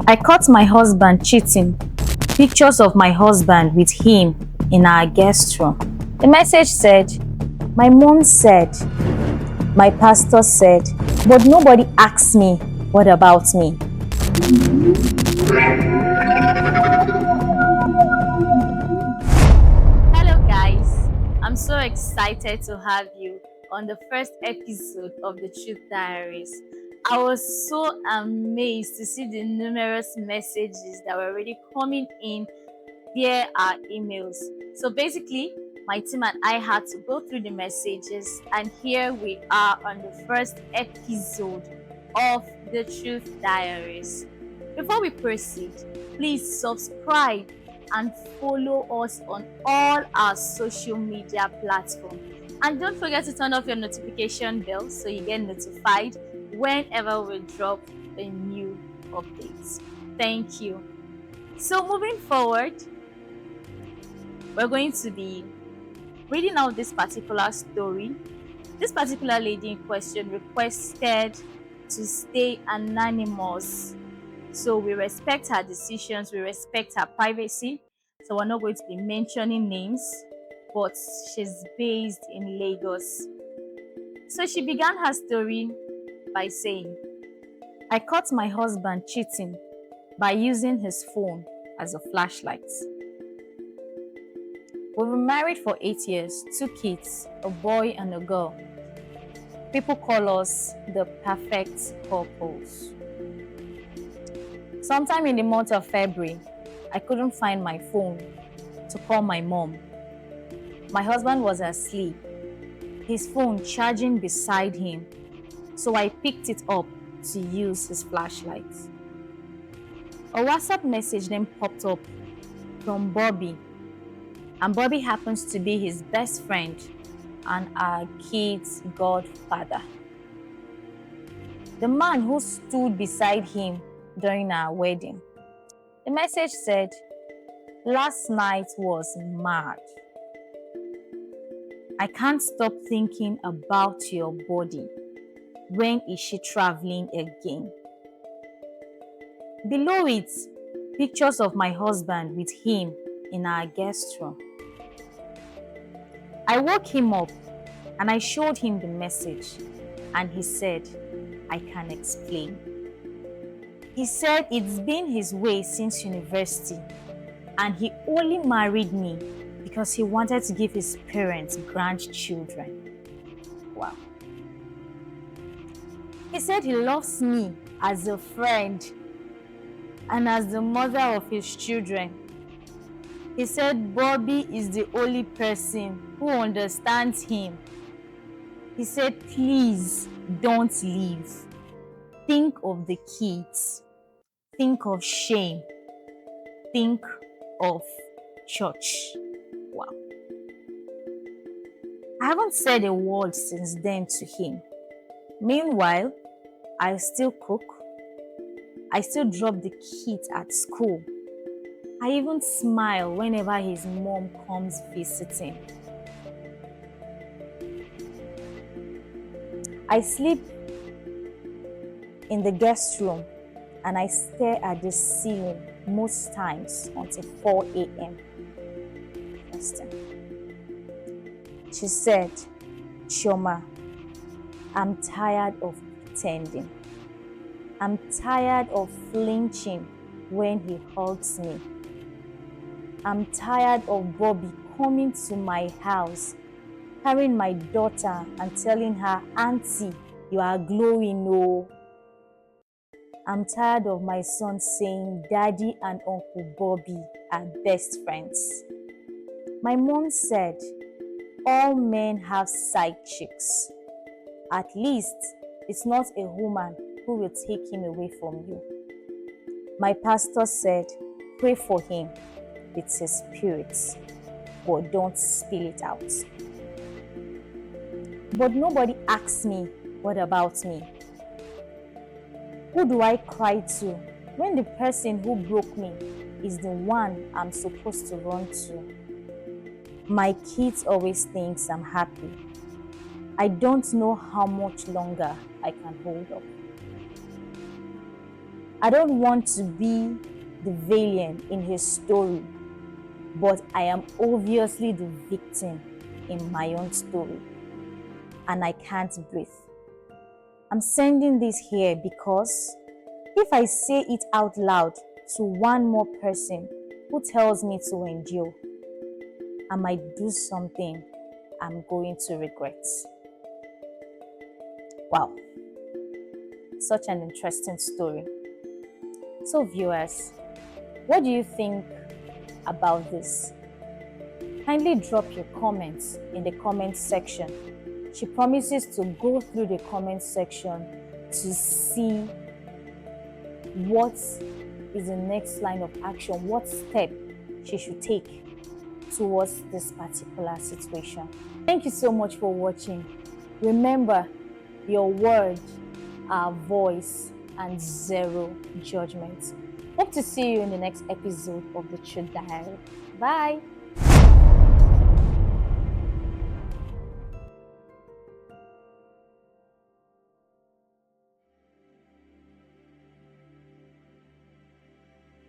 I caught my husband cheating. Pictures of my husband with him in our guest room. The message said, my mom said, my pastor said, but nobody asked me, what about me? Hello, guys. I'm so excited to have you on the first episode of the Truth Diaries. I was so amazed to see the numerous messages that were already coming in via our emails. So basically, my team and I had to go through the messages, and here we are on the first episode of the Truth Diaries. Before we proceed, please subscribe and follow us on all our social media platforms. And don't forget to turn off your notification bell so you get notified whenever we drop a new update. Thank you. So moving forward, we're going to be reading out this particular story. This particular lady in question requested to stay anonymous. So we respect her decisions, we respect her privacy. So we're not going to be mentioning names, but she's based in Lagos. So she began her story by saying, I caught my husband cheating by using his phone as a flashlight. We've been married for 8 years, 2 kids, a boy and a girl. People call us the perfect couples. Sometime in the month of February, I couldn't find my phone to call my mom. My husband was asleep, his phone charging beside him, so I picked it up to use his flashlight. A WhatsApp message then popped up from Bobby, and Bobby happens to be his best friend and our kid's godfather. The man who stood beside him during our wedding. The message said, last night was mad. I can't stop thinking about your body. When is she traveling again? Below it, pictures of my husband with him in our guest room. I woke him up and I showed him the message, and he said, I can explain. He said it's been his way since university, and he only married me because he wanted to give his parents grandchildren. Wow. He said he loves me as a friend and as the mother of his children. He said Bobby is the only person who understands him. He said, please don't leave. Think of the kids. Think of shame. Think of church. Wow. I haven't said a word since then to him. Meanwhile, I still cook. I still drop the kids at school. I even smile whenever his mom comes visiting. I sleep in the guest room and I stare at the ceiling most times until 4 a.m. She said, Chioma, I'm tired of pretending. I'm tired of flinching when he hugs me. I'm tired of Bobby coming to my house, carrying my daughter and telling her, Auntie, you are glowing, oh. I'm tired of my son saying Daddy and Uncle Bobby are best friends. My mom said, all men have side chicks. At least it's not a woman who will take him away from you. My pastor said, pray for him with his spirits, but don't spill it out. But nobody asks me, what about me? Who do I cry to when the person who broke me is the one I'm supposed to run to? My kids always think I'm happy. I don't know how much longer I can hold up. I don't want to be the villain in his story, but I am obviously the victim in my own story, and I can't breathe. I'm sending this here because if I say it out loud to one more person who tells me to endure, I might do something I'm going to regret. Wow, such an interesting story. So, viewers, what do you think about this? Kindly drop your comments in the comment section. She promises to go through the comment section to see what is the next line of action, what step she should take towards this particular situation. Thank you so much for watching. Remember, your words are voice and zero judgment. Hope to see you in the next episode of the Truth Diary. Bye.